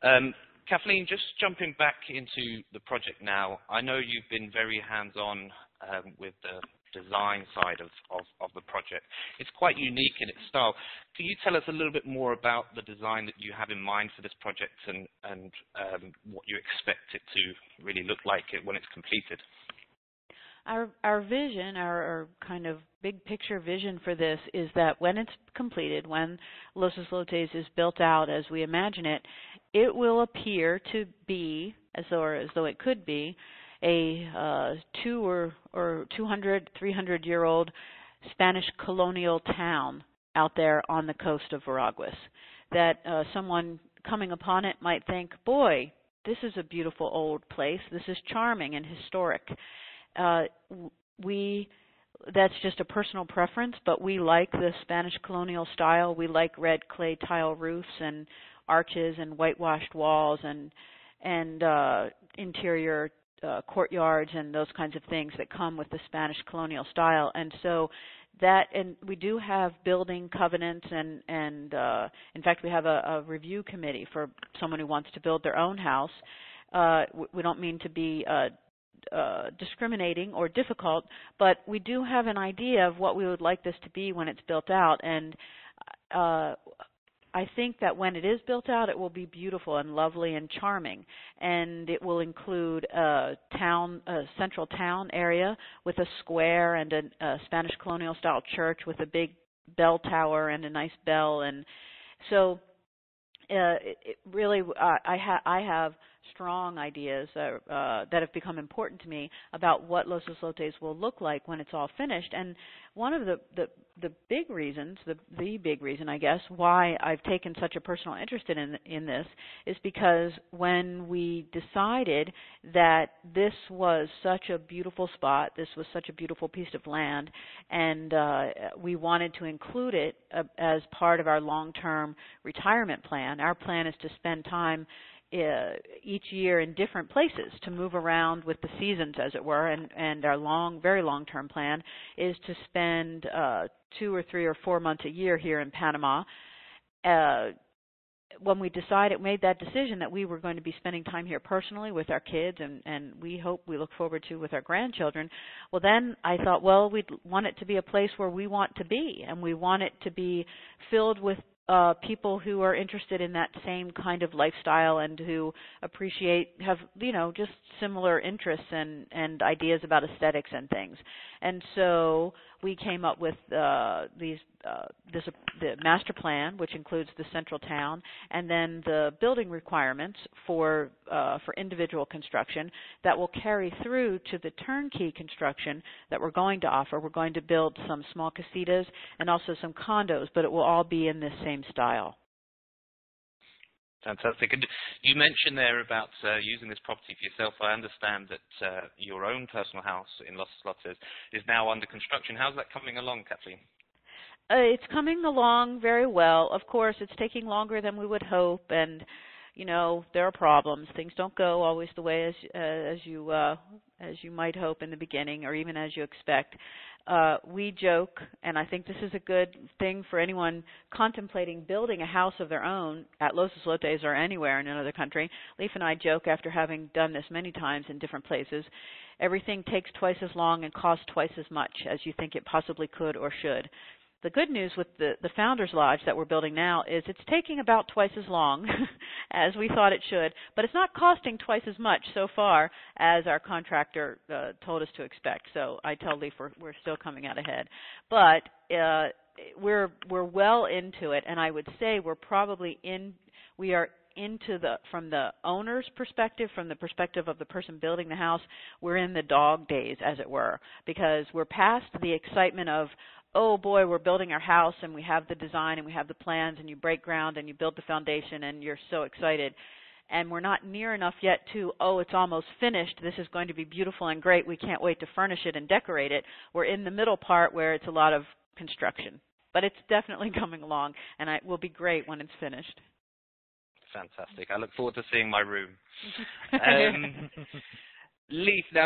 Kathleen, just jumping back into the project now, I know you've been very hands-on with the design side of the project. It's quite unique in its style. Can you tell us a little bit more about the design that you have in mind for this project and what you expect it to really look like when it's completed? Our vision, our kind of big picture vision for this is that when it's completed, when Los Islotes is built out as we imagine it, it will appear to be, as though it could be, a 200 or 200, 300-year-old Spanish colonial town out there on the coast of Veraguas. That someone coming upon it might think, boy, this is a beautiful old place. This is charming and historic. That's just a personal preference, but we like the Spanish colonial style. We like red clay tile roofs and arches and whitewashed walls and interior courtyards and those kinds of things that come with the Spanish colonial style. And so and we do have building covenants and in fact we have a review committee for someone who wants to build their own house. We don't mean to be discriminating or difficult, but we do have an idea of what we would like this to be when it's built out, and I think that when it is built out, it will be beautiful and lovely and charming, and it will include a central town area with a square and a Spanish colonial style church with a big bell tower and a nice bell, and so I have strong ideas that have become important to me about what Los Islotes will look like when it's all finished. And one of the big reasons, the big reason, I guess, why I've taken such a personal interest in this is because when we decided that this was such a beautiful spot, this was such a beautiful piece of land, and we wanted to include it as part of our long-term retirement plan. Our plan is to spend time each year in different places, to move around with the seasons, as it were, and our very long-term plan is to spend 2 or 3 or 4 months a year here in Panama. When we made that decision that we were going to be spending time here personally with our kids, and we look forward to with our grandchildren, well, then I thought, well, we'd want it to be a place where we want to be, and we want it to be filled with people who are interested in that same kind of lifestyle and who have just similar interests and ideas about aesthetics and things. And so we came up with the master plan, which includes the central town, and then the building requirements for individual construction that will carry through to the turnkey construction that we're going to offer. We're going to build some small casitas and also some condos, but it will all be in this same style. Fantastic. And you mentioned there about using this property for yourself. I understand that your own personal house in Los Islotes is now under construction. How's that coming along, Kathleen? It's coming along very well. Of course, it's taking longer than we would hope, and there are problems. Things don't go always the way as you might hope in the beginning, or even as you expect. We joke, and I think this is a good thing for anyone contemplating building a house of their own at Los Islotes or anywhere in another country. Leif and I joke, after having done this many times in different places, everything takes twice as long and costs twice as much as you think it possibly could or should. The good news with the Founders Lodge that we're building now is it's taking about twice as long as we thought it should, but it's not costing twice as much so far as our contractor told us to expect. So I tell Leif we're still coming out ahead. But we're well into it, and I would say we are into from the owner's perspective, from the perspective of the person building the house, we're in the dog days, as it were, because we're past the excitement of, oh boy, we're building our house and we have the design and we have the plans and you break ground and you build the foundation and you're so excited. And we're not near enough yet to, oh, it's almost finished, this is going to be beautiful and great, we can't wait to furnish it and decorate it. We're in the middle part where it's a lot of construction. But it's definitely coming along, and it will be great when it's finished. Fantastic. I look forward to seeing my room. Leif, now